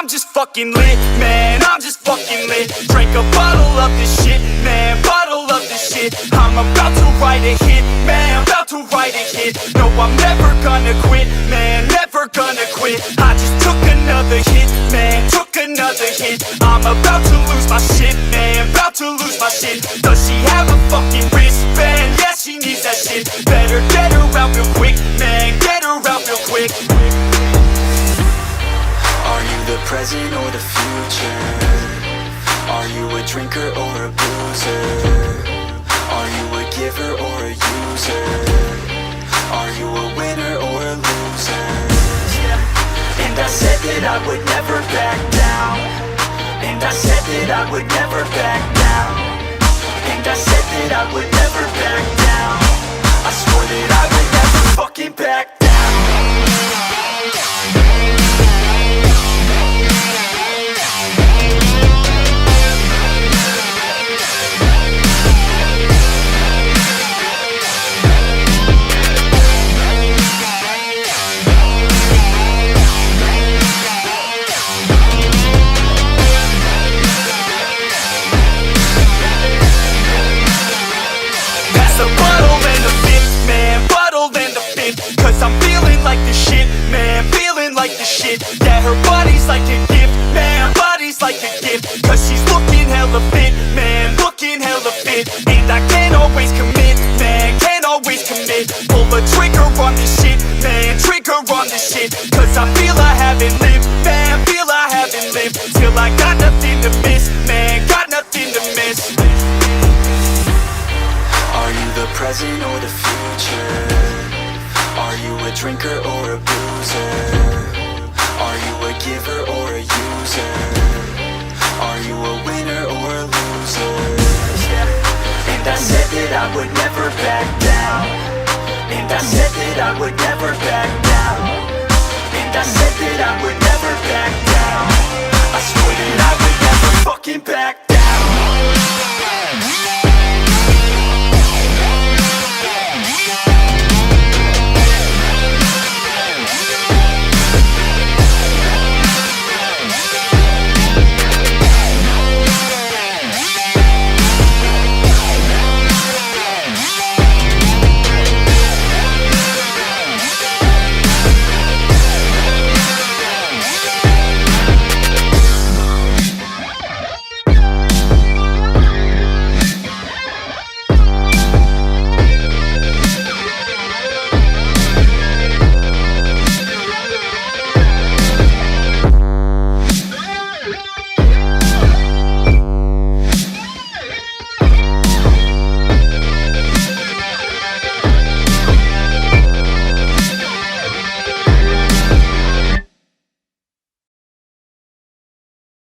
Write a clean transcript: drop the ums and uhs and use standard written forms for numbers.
I'm just fucking lit, man, I'm just fucking lit. Drank a bottle of this shit, man, bottle of this shit. I'm about to write a hit, man, I'm about to write a hit. No, I'm never gonna quit, man, never gonna quit. I just took another hit, man, took another hit. I'm about to lose my shit, man, about to lose my shit. Does she have a fucking wristband? Yeah, she needs that shit. Better get her out real quick, man, get her out real quick. Are you the present or the future? Are you a drinker or a boozer? Are you a giver or a user? Are you a winner or a loser? And I said that I would never back down. And I said that I would never back down. And I said that I would never back down. I swore that I would never fucking back down. I'm feeling like the shit, man, feeling like the shit. Yeah, her body's like a gift, man, body's like a gift. Cause she's looking hella fit, man, looking hella fit. And I can't always commit, man, can't always commit. Pull the trigger on this shit, man, trigger on this shit. Cause I feel I haven't lived, man, feel I haven't lived. Till I got nothing to miss, man, got nothing to miss. Are you the present or the future? Are you a drinker or a boozer? Are you a giver or a user? Are you a winner or a loser? And I said that I would never back down. And I said that I would never back down. And I said that I would never